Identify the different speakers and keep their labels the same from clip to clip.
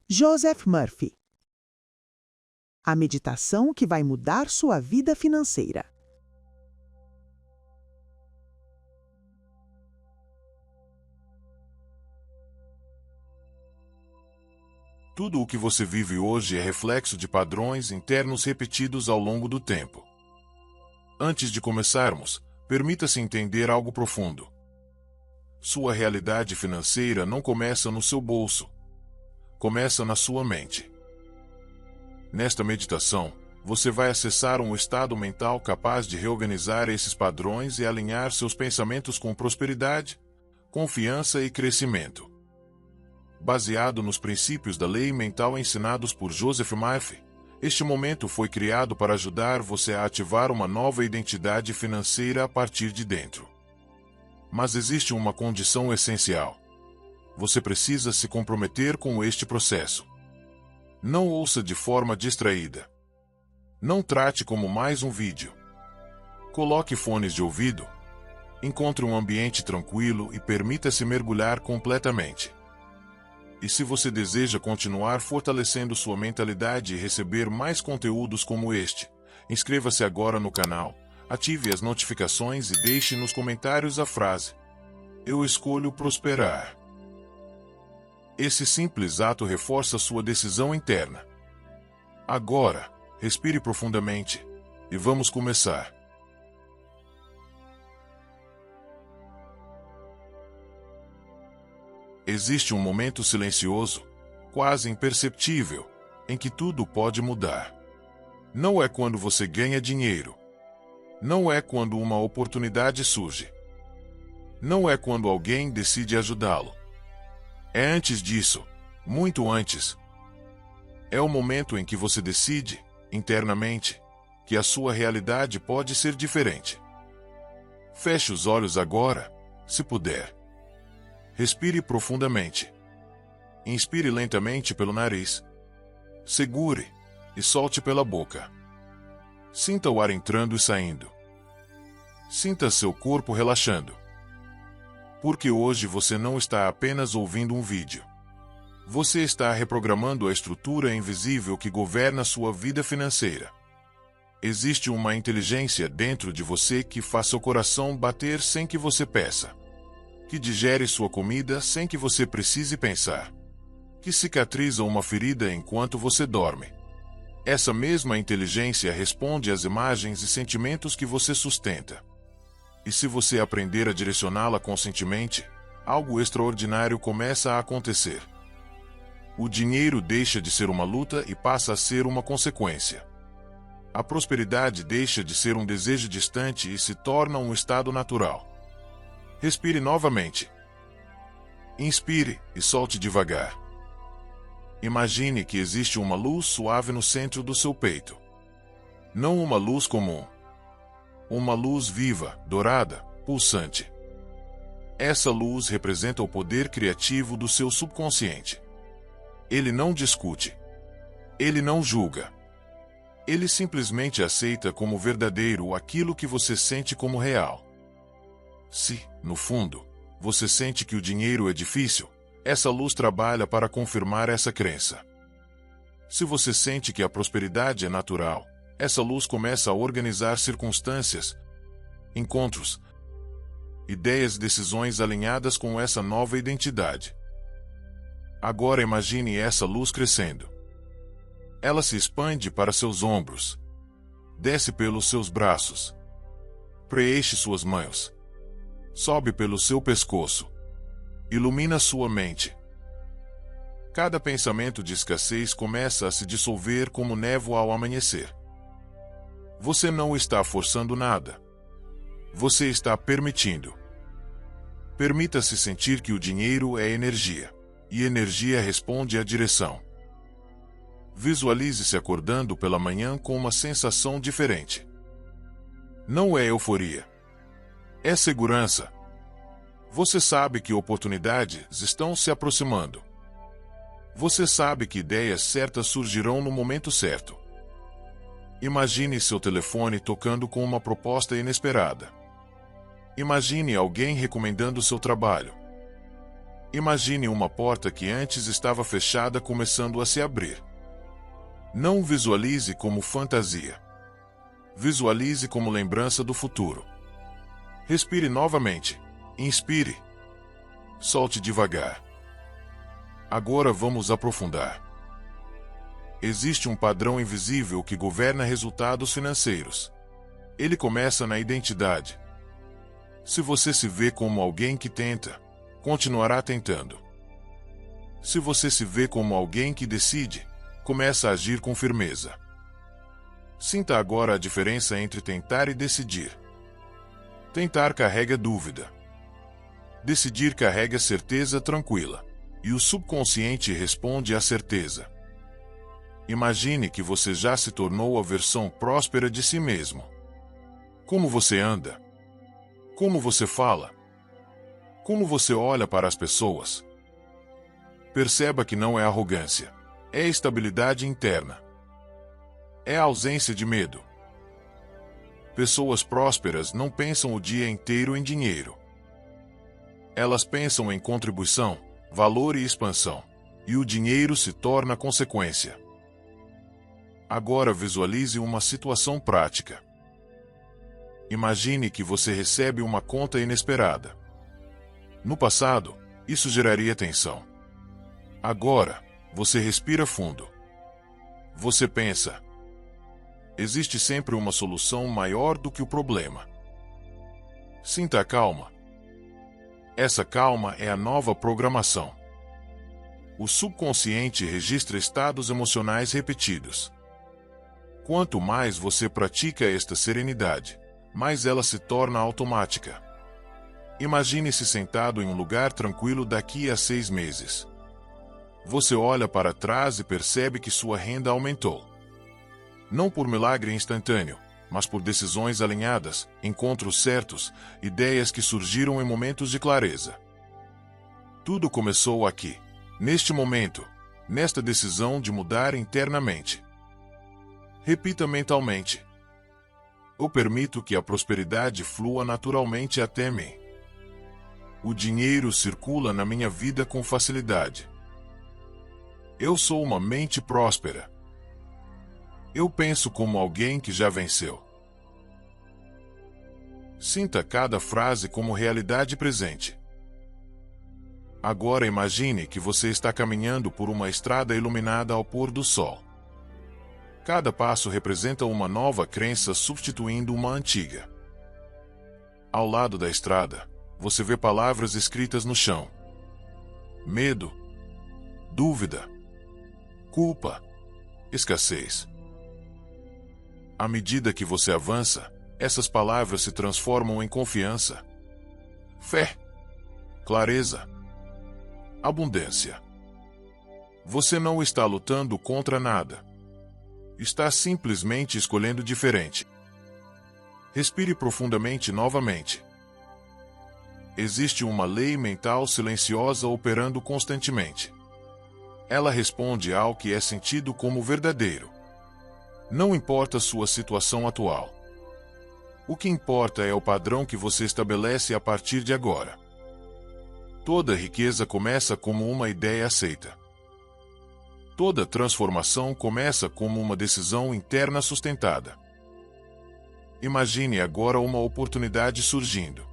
Speaker 1: Joseph Murphy. A meditação que vai mudar sua vida financeira.
Speaker 2: Tudo o que você vive hoje é reflexo de padrões internos repetidos ao longo do tempo. Antes de começarmos, permita-se entender algo profundo. Sua realidade financeira não começa no seu bolso. Começa na sua mente. Nesta meditação, você vai acessar um estado mental capaz de reorganizar esses padrões e alinhar seus pensamentos com prosperidade, confiança e crescimento. Baseado nos princípios da lei mental ensinados por Joseph Murphy, este momento foi criado para ajudar você a ativar uma nova identidade financeira a partir de dentro. Mas existe uma condição essencial. Você precisa se comprometer com este processo. Não ouça de forma distraída. Não trate como mais um vídeo. Coloque fones de ouvido. Encontre um ambiente tranquilo e permita-se mergulhar completamente. E se você deseja continuar fortalecendo sua mentalidade e receber mais conteúdos como este, inscreva-se agora no canal, ative as notificações e deixe nos comentários a frase: "Eu escolho prosperar". Esse simples ato reforça sua decisão interna. Agora, respire profundamente e vamos começar. Existe um momento silencioso, quase imperceptível, em que tudo pode mudar. Não é quando você ganha dinheiro. Não é quando uma oportunidade surge. Não é quando alguém decide ajudá-lo. É antes disso, muito antes. É o momento em que você decide, internamente, que a sua realidade pode ser diferente. Feche os olhos agora, se puder. Respire profundamente. Inspire lentamente pelo nariz. Segure e solte pela boca. Sinta o ar entrando e saindo. Sinta seu corpo relaxando. Porque hoje você não está apenas ouvindo um vídeo. Você está reprogramando a estrutura invisível que governa sua vida financeira. Existe uma inteligência dentro de você que faz seu coração bater sem que você peça. Que digere sua comida sem que você precise pensar. Que cicatriza uma ferida enquanto você dorme. Essa mesma inteligência responde às imagens e sentimentos que você sustenta. E se você aprender a direcioná-la conscientemente, algo extraordinário começa a acontecer. O dinheiro deixa de ser uma luta e passa a ser uma consequência. A prosperidade deixa de ser um desejo distante e se torna um estado natural. Respire novamente. Inspire e solte devagar. Imagine que existe uma luz suave no centro do seu peito. Não uma luz comum. Uma luz viva, dourada, pulsante. Essa luz representa o poder criativo do seu subconsciente. Ele não discute. Ele não julga. Ele simplesmente aceita como verdadeiro aquilo que você sente como real. Se, no fundo, você sente que o dinheiro é difícil, essa luz trabalha para confirmar essa crença. Se você sente que a prosperidade é natural, essa luz começa a organizar circunstâncias, encontros, ideias e decisões alinhadas com essa nova identidade. Agora imagine essa luz crescendo. Ela se expande para seus ombros, desce pelos seus braços, preenche suas mãos, sobe pelo seu pescoço, ilumina sua mente. Cada pensamento de escassez começa a se dissolver como névoa ao amanhecer. Você não está forçando nada. Você está permitindo. Permita-se sentir que o dinheiro é energia, e energia responde à direção. Visualize-se acordando pela manhã com uma sensação diferente. Não é euforia. É segurança. Você sabe que oportunidades estão se aproximando. Você sabe que ideias certas surgirão no momento certo. Imagine seu telefone tocando com uma proposta inesperada. Imagine alguém recomendando seu trabalho. Imagine uma porta que antes estava fechada começando a se abrir. Não visualize como fantasia. Visualize como lembrança do futuro. Respire novamente. Inspire. Solte devagar. Agora vamos aprofundar. Existe um padrão invisível que governa resultados financeiros. Ele começa na identidade. Se você se vê como alguém que tenta, continuará tentando. Se você se vê como alguém que decide, começa a agir com firmeza. Sinta agora a diferença entre tentar e decidir. Tentar carrega dúvida. Decidir carrega certeza tranquila. E o subconsciente responde à certeza. Imagine que você já se tornou a versão próspera de si mesmo. Como você anda? Como você fala? Como você olha para as pessoas? Perceba que não é arrogância. É estabilidade interna. É a ausência de medo. Pessoas prósperas não pensam o dia inteiro em dinheiro. Elas pensam em contribuição, valor e expansão. E o dinheiro se torna consequência. Agora visualize uma situação prática. Imagine que você recebe uma conta inesperada. No passado, isso geraria tensão. Agora, você respira fundo. Você pensa: existe sempre uma solução maior do que o problema. Sinta a calma. Essa calma é a nova programação. O subconsciente registra estados emocionais repetidos. Quanto mais você pratica esta serenidade, mais ela se torna automática. Imagine-se sentado em um lugar tranquilo daqui a 6 meses. Você olha para trás e percebe que sua renda aumentou. Não por milagre instantâneo, mas por decisões alinhadas, encontros certos, ideias que surgiram em momentos de clareza. Tudo começou aqui, neste momento, nesta decisão de mudar internamente. Repita mentalmente: eu permito que a prosperidade flua naturalmente até mim. O dinheiro circula na minha vida com facilidade. Eu sou uma mente próspera. Eu penso como alguém que já venceu. Sinta cada frase como realidade presente. Agora imagine que você está caminhando por uma estrada iluminada ao pôr do sol. Cada passo representa uma nova crença substituindo uma antiga. Ao lado da estrada, você vê palavras escritas no chão: medo, dúvida, culpa, escassez. À medida que você avança, essas palavras se transformam em confiança, fé, clareza, abundância. Você não está lutando contra nada. Está simplesmente escolhendo diferente. Respire profundamente novamente. Existe uma lei mental silenciosa operando constantemente. Ela responde ao que é sentido como verdadeiro. Não importa sua situação atual. O que importa é o padrão que você estabelece a partir de agora. Toda riqueza começa como uma ideia aceita. Toda transformação começa como uma decisão interna sustentada. Imagine agora uma oportunidade surgindo.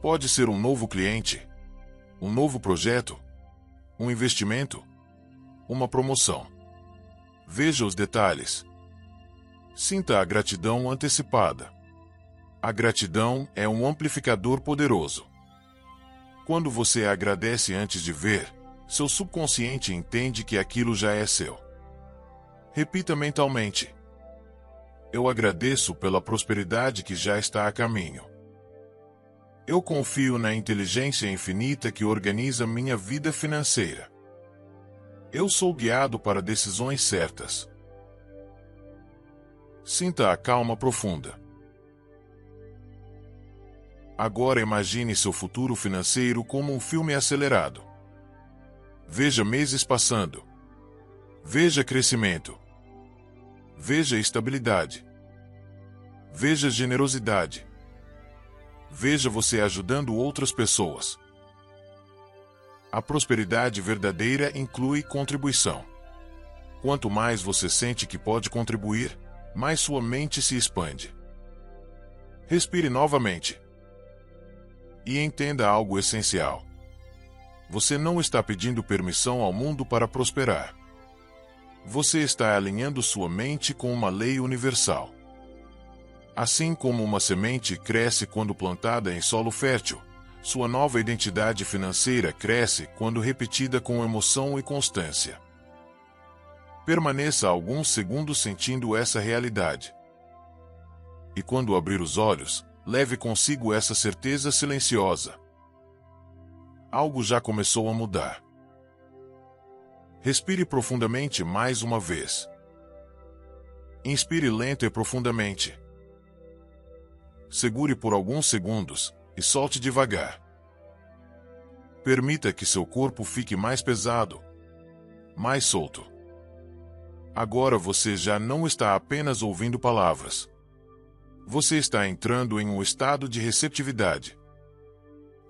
Speaker 2: Pode ser um novo cliente, um novo projeto, um investimento, uma promoção. Veja os detalhes. Sinta a gratidão antecipada. A gratidão é um amplificador poderoso. Quando você agradece antes de ver, seu subconsciente entende que aquilo já é seu. Repita mentalmente: eu agradeço pela prosperidade que já está a caminho. Eu confio na inteligência infinita que organiza minha vida financeira. Eu sou guiado para decisões certas. Sinta a calma profunda. Agora imagine seu futuro financeiro como um filme acelerado. Veja meses passando. Veja crescimento. Veja estabilidade. Veja generosidade. Veja você ajudando outras pessoas. A prosperidade verdadeira inclui contribuição. Quanto mais você sente que pode contribuir, mais sua mente se expande. Respire novamente. E entenda algo essencial. Você não está pedindo permissão ao mundo para prosperar. Você está alinhando sua mente com uma lei universal. Assim como uma semente cresce quando plantada em solo fértil, sua nova identidade financeira cresce quando repetida com emoção e constância. Permaneça alguns segundos sentindo essa realidade. E quando abrir os olhos, leve consigo essa certeza silenciosa. Algo já começou a mudar. Respire profundamente mais uma vez. Inspire lento e profundamente. Segure por alguns segundos e solte devagar. Permita que seu corpo fique mais pesado, mais solto. Agora você já não está apenas ouvindo palavras. Você está entrando em um estado de receptividade.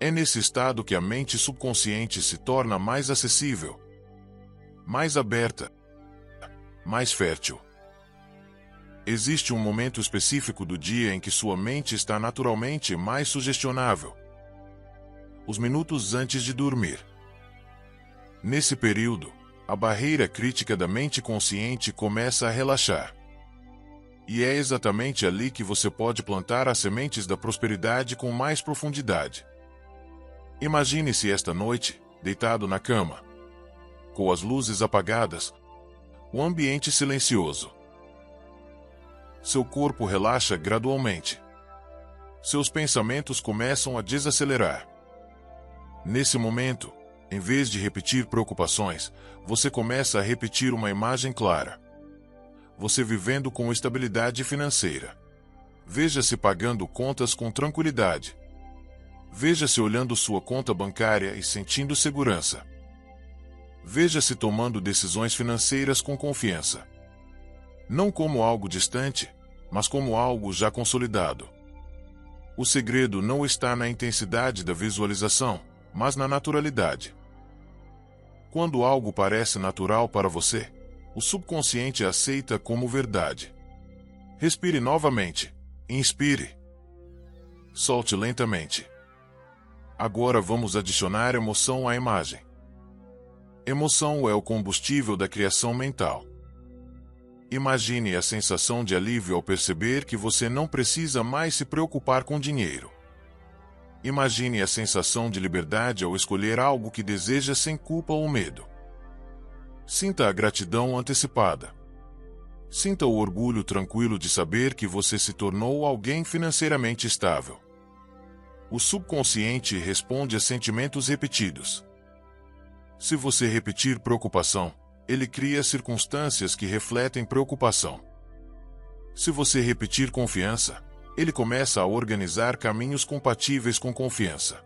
Speaker 2: É nesse estado que a mente subconsciente se torna mais acessível, mais aberta, mais fértil. Existe um momento específico do dia em que sua mente está naturalmente mais sugestionável. Os minutos antes de dormir. Nesse período, a barreira crítica da mente consciente começa a relaxar. E é exatamente ali que você pode plantar as sementes da prosperidade com mais profundidade. Imagine-se esta noite, deitado na cama, com as luzes apagadas, o ambiente silencioso. Seu corpo relaxa gradualmente. Seus pensamentos começam a desacelerar. Nesse momento, em vez de repetir preocupações, você começa a repetir uma imagem clara. Você vivendo com estabilidade financeira. Veja-se pagando contas com tranquilidade. Veja-se olhando sua conta bancária e sentindo segurança. Veja-se tomando decisões financeiras com confiança. Não como algo distante, mas como algo já consolidado. O segredo não está na intensidade da visualização, mas na naturalidade. Quando algo parece natural para você, o subconsciente aceita como verdade. Respire novamente. Inspire. Solte lentamente. Agora vamos adicionar emoção à imagem. Emoção é o combustível da criação mental. Imagine a sensação de alívio ao perceber que você não precisa mais se preocupar com dinheiro. Imagine a sensação de liberdade ao escolher algo que deseja sem culpa ou medo. Sinta a gratidão antecipada. Sinta o orgulho tranquilo de saber que você se tornou alguém financeiramente estável. O subconsciente responde a sentimentos repetidos. Se você repetir preocupação, ele cria circunstâncias que refletem preocupação. Se você repetir confiança, ele começa a organizar caminhos compatíveis com confiança.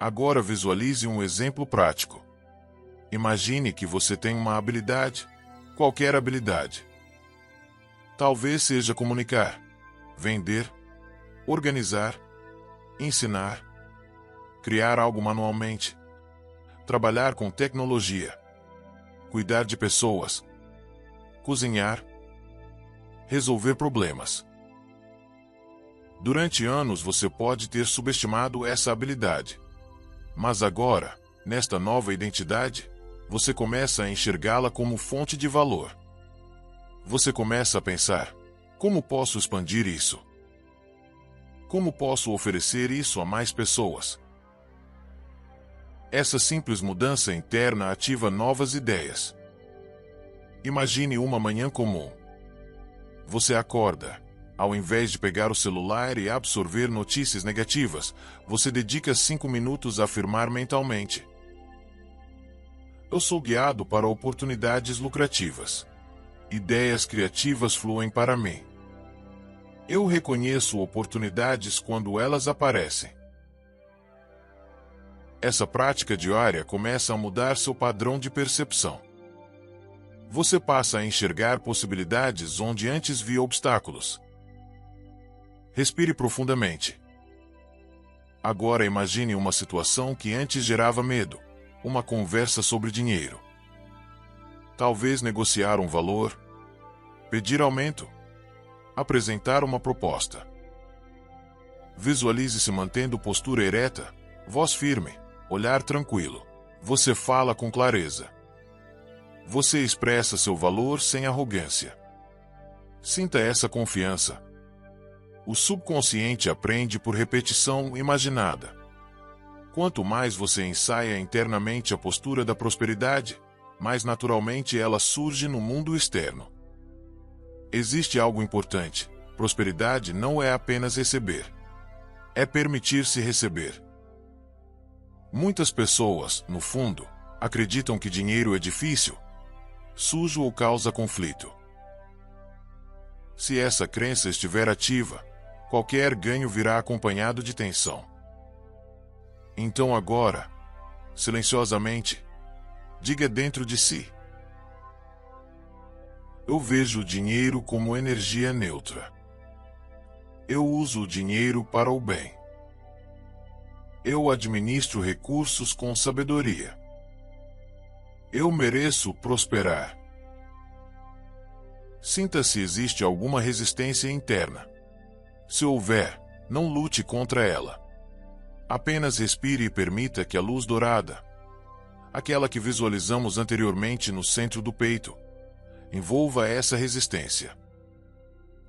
Speaker 2: Agora visualize um exemplo prático. Imagine que você tem uma habilidade, qualquer habilidade. Talvez seja comunicar, vender, organizar, ensinar, criar algo manualmente, trabalhar com tecnologia, cuidar de pessoas, cozinhar, resolver problemas. Durante anos você pode ter subestimado essa habilidade. Mas agora, nesta nova identidade, você começa a enxergá-la como fonte de valor. Você começa a pensar: como posso expandir isso? Como posso oferecer isso a mais pessoas? Essa simples mudança interna ativa novas ideias. Imagine uma manhã comum. Você acorda. Ao invés de pegar o celular e absorver notícias negativas, você dedica 5 minutos a afirmar mentalmente: eu sou guiado para oportunidades lucrativas. Ideias criativas fluem para mim. Eu reconheço oportunidades quando elas aparecem. Essa prática diária começa a mudar seu padrão de percepção. Você passa a enxergar possibilidades onde antes via obstáculos. Respire profundamente. Agora imagine uma situação que antes gerava medo, uma conversa sobre dinheiro. Talvez negociar um valor, pedir aumento, apresentar uma proposta. Visualize-se mantendo postura ereta, voz firme, olhar tranquilo. Você fala com clareza. Você expressa seu valor sem arrogância. Sinta essa confiança. O subconsciente aprende por repetição imaginada. Quanto mais você ensaia internamente a postura da prosperidade, mais naturalmente ela surge no mundo externo. Existe algo importante: prosperidade não é apenas receber. É permitir-se receber. Muitas pessoas, no fundo, acreditam que dinheiro é difícil, sujo ou causa conflito. Se essa crença estiver ativa, qualquer ganho virá acompanhado de tensão. Então agora, silenciosamente, diga dentro de si: eu vejo o dinheiro como energia neutra. Eu uso o dinheiro para o bem. Eu administro recursos com sabedoria. Eu mereço prosperar. Sinta se existe alguma resistência interna. Se houver, não lute contra ela. Apenas respire e permita que a luz dourada, aquela que visualizamos anteriormente no centro do peito, envolva essa resistência.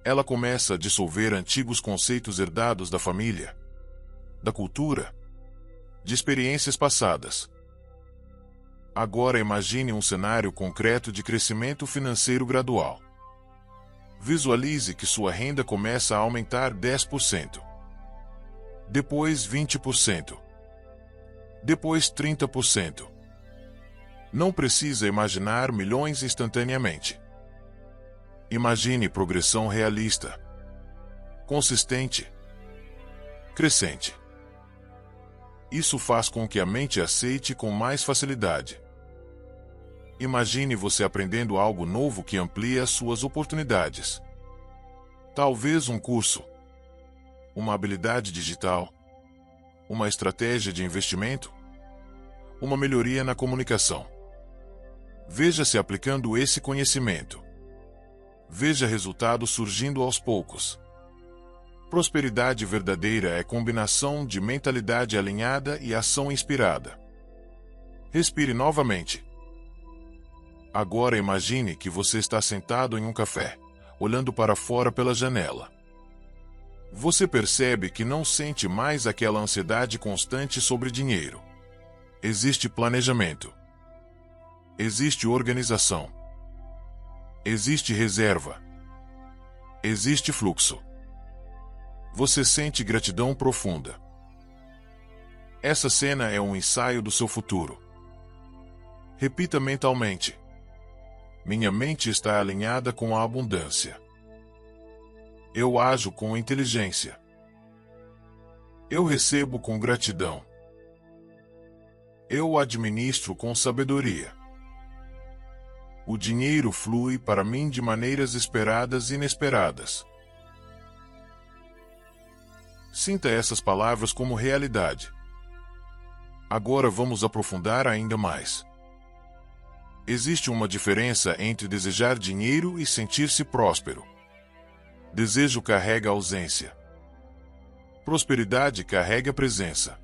Speaker 2: Ela começa a dissolver antigos conceitos herdados da família, da cultura, de experiências passadas. Agora imagine um cenário concreto de crescimento financeiro gradual. Visualize que sua renda começa a aumentar 10%. Depois 20%. Depois 30%. Não precisa imaginar milhões instantaneamente. Imagine progressão realista, consistente, crescente. Isso faz com que a mente aceite com mais facilidade. Imagine você aprendendo algo novo que amplia suas oportunidades. Talvez um curso, uma habilidade digital, uma estratégia de investimento, uma melhoria na comunicação. Veja-se aplicando esse conhecimento. Veja resultados surgindo aos poucos. Prosperidade verdadeira é combinação de mentalidade alinhada e ação inspirada. Respire novamente. Agora imagine que você está sentado em um café, olhando para fora pela janela. Você percebe que não sente mais aquela ansiedade constante sobre dinheiro. Existe planejamento. Existe organização. Existe reserva. Existe fluxo. Você sente gratidão profunda. Essa cena é um ensaio do seu futuro. Repita mentalmente: minha mente está alinhada com a abundância. Eu ajo com inteligência. Eu recebo com gratidão. Eu administro com sabedoria. O dinheiro flui para mim de maneiras esperadas e inesperadas. Sinta essas palavras como realidade. Agora vamos aprofundar ainda mais. Existe uma diferença entre desejar dinheiro e sentir-se próspero. Desejo carrega ausência. Prosperidade carrega presença.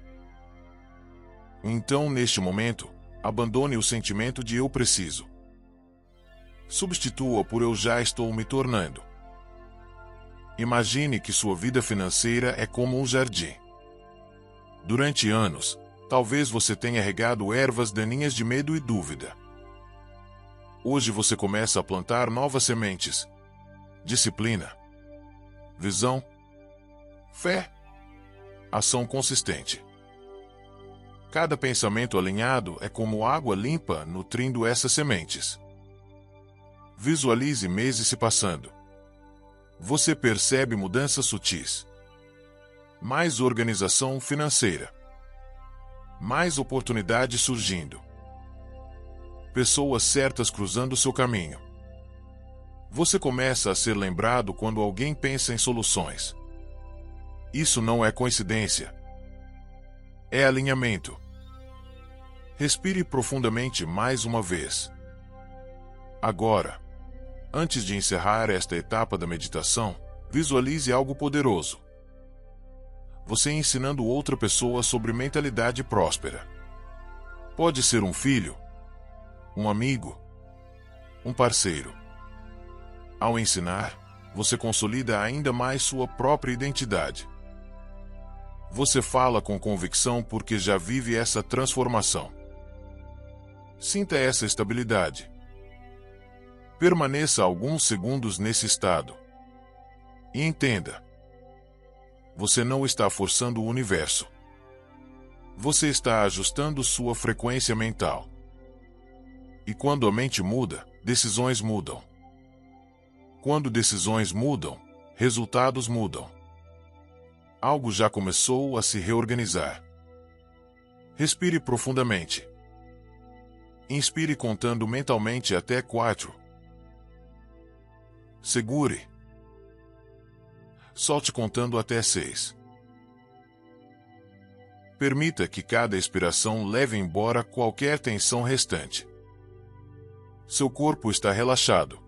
Speaker 2: Então, neste momento, abandone o sentimento de eu preciso. Substitua por eu já estou me tornando. Imagine que sua vida financeira é como um jardim. Durante anos, talvez você tenha regado ervas daninhas de medo e dúvida. Hoje você começa a plantar novas sementes. Disciplina, visão, fé, ação consistente. Cada pensamento alinhado é como água limpa nutrindo essas sementes. Visualize meses se passando. Você percebe mudanças sutis. Mais organização financeira. Mais oportunidades surgindo. Pessoas certas cruzando seu caminho. Você começa a ser lembrado quando alguém pensa em soluções. Isso não é coincidência. É alinhamento. Respire profundamente mais uma vez. Agora, antes de encerrar esta etapa da meditação, visualize algo poderoso. Você ensinando outra pessoa sobre mentalidade próspera. Pode ser um filho, um amigo, um parceiro. Ao ensinar, você consolida ainda mais sua própria identidade. Você fala com convicção porque já vive essa transformação. Sinta essa estabilidade. Permaneça alguns segundos nesse estado. E entenda: você não está forçando o universo. Você está ajustando sua frequência mental. E quando a mente muda, decisões mudam. Quando decisões mudam, resultados mudam. Algo já começou a se reorganizar. Respire profundamente. Inspire contando mentalmente até 4. Segure. Solte contando até 6. Permita que cada expiração leve embora qualquer tensão restante. Seu corpo está relaxado.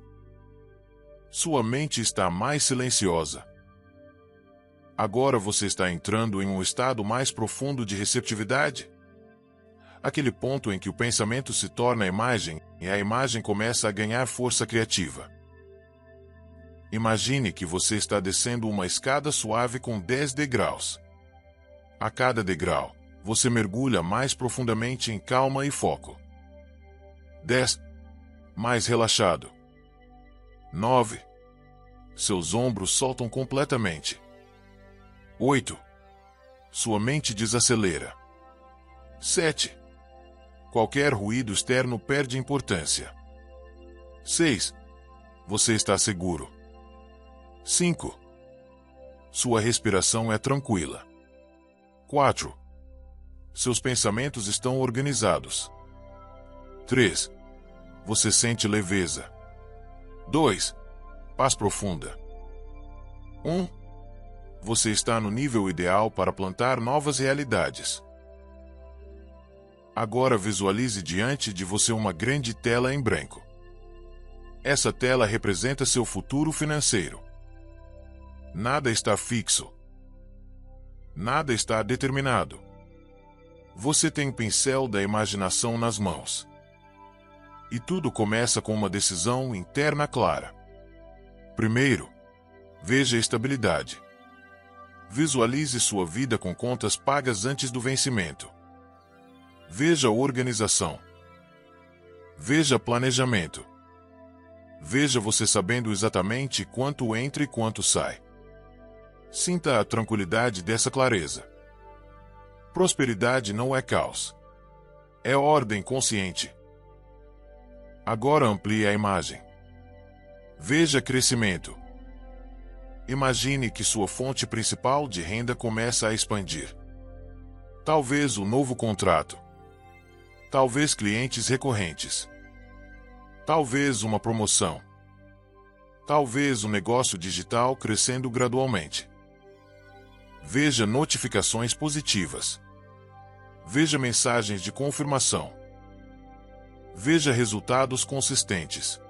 Speaker 2: Sua mente está mais silenciosa. Agora você está entrando em um estado mais profundo de receptividade. Aquele ponto em que o pensamento se torna imagem e a imagem começa a ganhar força criativa. Imagine que você está descendo uma escada suave com 10 degraus. A cada degrau, você mergulha mais profundamente em calma e foco. 10. Mais relaxado. 9. Seus ombros soltam completamente. 8. Sua mente desacelera. 7. Qualquer ruído externo perde importância. 6. Você está seguro. 5. Sua respiração é tranquila. 4. Seus pensamentos estão organizados. 3. Você sente leveza. 2. Paz profunda. 1. Você está no nível ideal para plantar novas realidades. Agora visualize diante de você uma grande tela em branco. Essa tela representa seu futuro financeiro. Nada está fixo. Nada está determinado. Você tem o pincel da imaginação nas mãos. E tudo começa com uma decisão interna clara. Primeiro, veja a estabilidade. Visualize sua vida com contas pagas antes do vencimento. Veja a organização. Veja planejamento. Veja você sabendo exatamente quanto entra e quanto sai. Sinta a tranquilidade dessa clareza. Prosperidade não é caos. É ordem consciente. Agora amplie a imagem. Veja crescimento. Imagine que sua fonte principal de renda começa a expandir. Talvez um novo contrato. Talvez clientes recorrentes. Talvez uma promoção. Talvez um negócio digital crescendo gradualmente. Veja notificações positivas. Veja mensagens de confirmação. Veja resultados consistentes.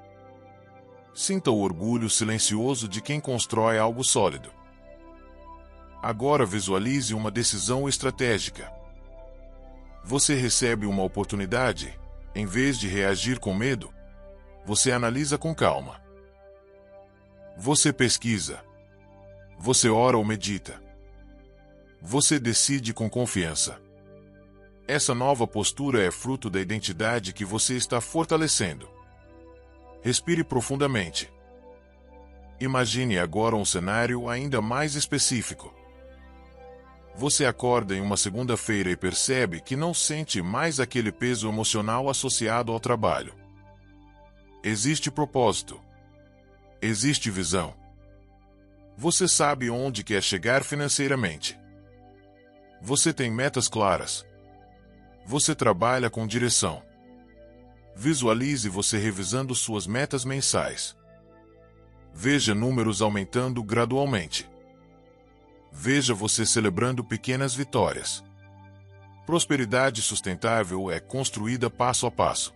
Speaker 2: Sinta o orgulho silencioso de quem constrói algo sólido. Agora visualize uma decisão estratégica. Você recebe uma oportunidade, em vez de reagir com medo, você analisa com calma. Você pesquisa. Você ora ou medita. Você decide com confiança. Essa nova postura é fruto da identidade que você está fortalecendo. Respire profundamente. Imagine agora um cenário ainda mais específico. Você acorda em uma segunda-feira e percebe que não sente mais aquele peso emocional associado ao trabalho. Existe propósito. Existe visão. Você sabe onde quer chegar financeiramente. Você tem metas claras. Você trabalha com direção. Visualize você revisando suas metas mensais. Veja números aumentando gradualmente. Veja você celebrando pequenas vitórias. Prosperidade sustentável é construída passo a passo.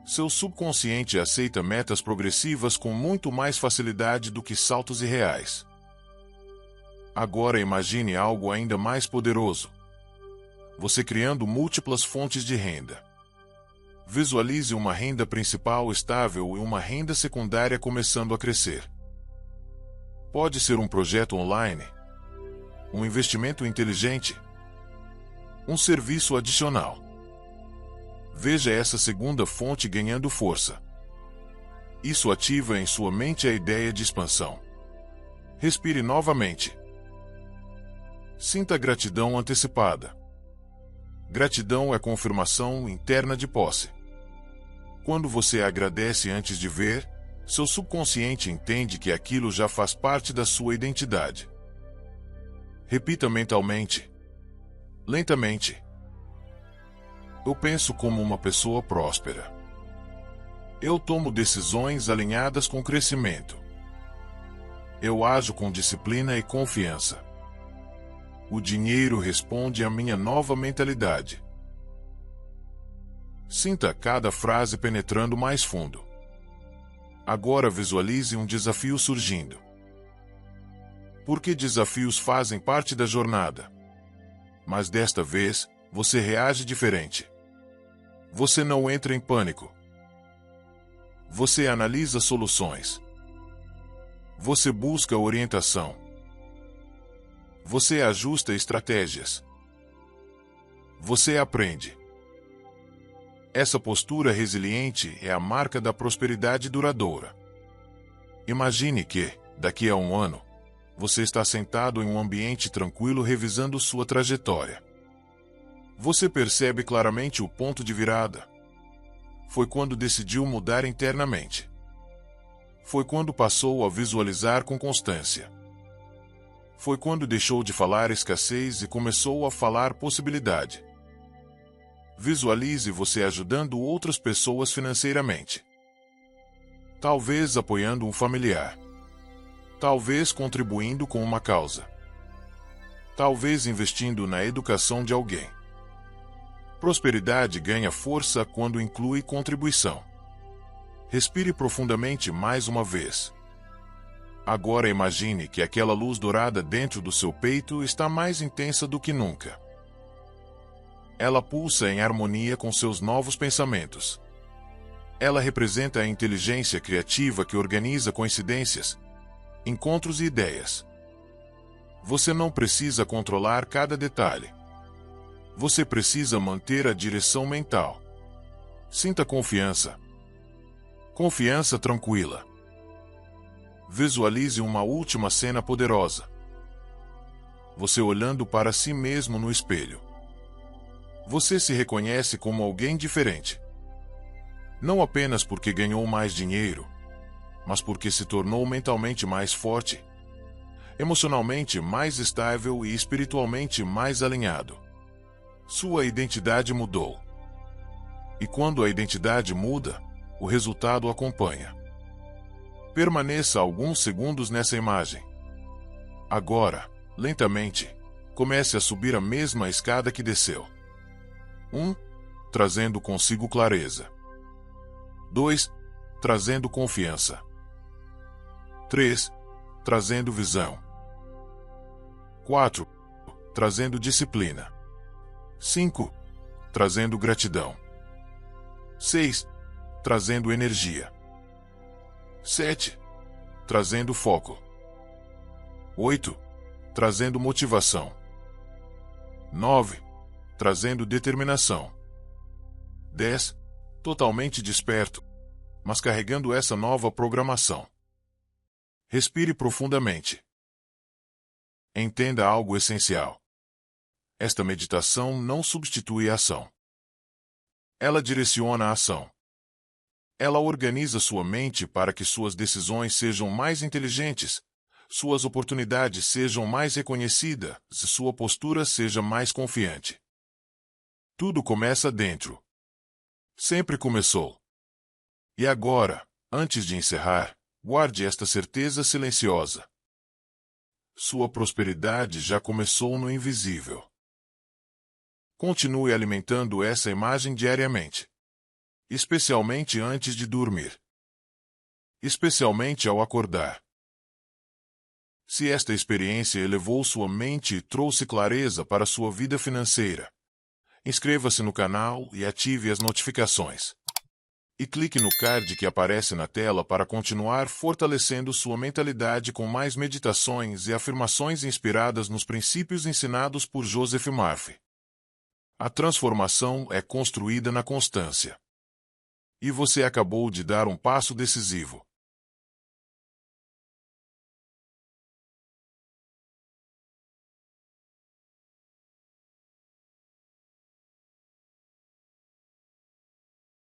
Speaker 2: Seu subconsciente aceita metas progressivas com muito mais facilidade do que saltos irreais. Agora imagine algo ainda mais poderoso. Você criando múltiplas fontes de renda. Visualize uma renda principal estável e uma renda secundária começando a crescer. Pode ser um projeto online, um investimento inteligente, um serviço adicional. Veja essa segunda fonte ganhando força. Isso ativa em sua mente a ideia de expansão. Respire novamente. Sinta gratidão antecipada. Gratidão é confirmação interna de posse. Quando você agradece antes de ver, seu subconsciente entende que aquilo já faz parte da sua identidade. Repita mentalmente. Lentamente. Eu penso como uma pessoa próspera. Eu tomo decisões alinhadas com crescimento. Eu ajo com disciplina e confiança. O dinheiro responde à minha nova mentalidade. Sinta cada frase penetrando mais fundo. Agora visualize um desafio surgindo. Porque desafios fazem parte da jornada. Mas desta vez, você reage diferente. Você não entra em pânico. Você analisa soluções. Você busca orientação. Você ajusta estratégias. Você aprende. Essa postura resiliente é a marca da prosperidade duradoura. Imagine que, daqui a um ano, você está sentado em um ambiente tranquilo revisando sua trajetória. Você percebe claramente o ponto de virada. Foi quando decidiu mudar internamente. Foi quando passou a visualizar com constância. Foi quando deixou de falar escassez e começou a falar possibilidade. Visualize você ajudando outras pessoas financeiramente. Talvez apoiando um familiar. Talvez contribuindo com uma causa. Talvez investindo na educação de alguém. Prosperidade ganha força quando inclui contribuição. Respire profundamente mais uma vez. Agora imagine que aquela luz dourada dentro do seu peito está mais intensa do que nunca. Ela pulsa em harmonia com seus novos pensamentos. Ela representa a inteligência criativa que organiza coincidências, encontros e ideias. Você não precisa controlar cada detalhe. Você precisa manter a direção mental. Sinta confiança. Confiança tranquila. Visualize uma última cena poderosa. Você olhando para si mesmo no espelho. Você se reconhece como alguém diferente. Não apenas porque ganhou mais dinheiro, mas porque se tornou mentalmente mais forte, emocionalmente mais estável e espiritualmente mais alinhado. Sua identidade mudou. E quando a identidade muda, o resultado acompanha. Permaneça alguns segundos nessa imagem. Agora, lentamente, comece a subir a mesma escada que desceu. 1. Trazendo consigo clareza. 2. Trazendo confiança. 3. Trazendo visão. 4. Trazendo disciplina. 5. Trazendo gratidão. 6. Trazendo energia. 7. Trazendo foco. 8. Trazendo motivação. 9. Trazendo determinação. 10. Totalmente desperto, mas carregando essa nova programação. Respire profundamente. Entenda algo essencial. Esta meditação não substitui a ação. Ela direciona a ação. Ela organiza sua mente para que suas decisões sejam mais inteligentes, suas oportunidades sejam mais reconhecidas e sua postura seja mais confiante. Tudo começa dentro. Sempre começou. E agora, antes de encerrar, guarde esta certeza silenciosa. Sua prosperidade já começou no invisível. Continue alimentando essa imagem diariamente, especialmente antes de dormir, especialmente ao acordar. Se esta experiência elevou sua mente e trouxe clareza para sua vida financeira, inscreva-se no canal e ative as notificações. E clique no card que aparece na tela para continuar fortalecendo sua mentalidade com mais meditações e afirmações inspiradas nos princípios ensinados por Joseph Murphy. A transformação é construída na constância. E você acabou de dar um passo decisivo.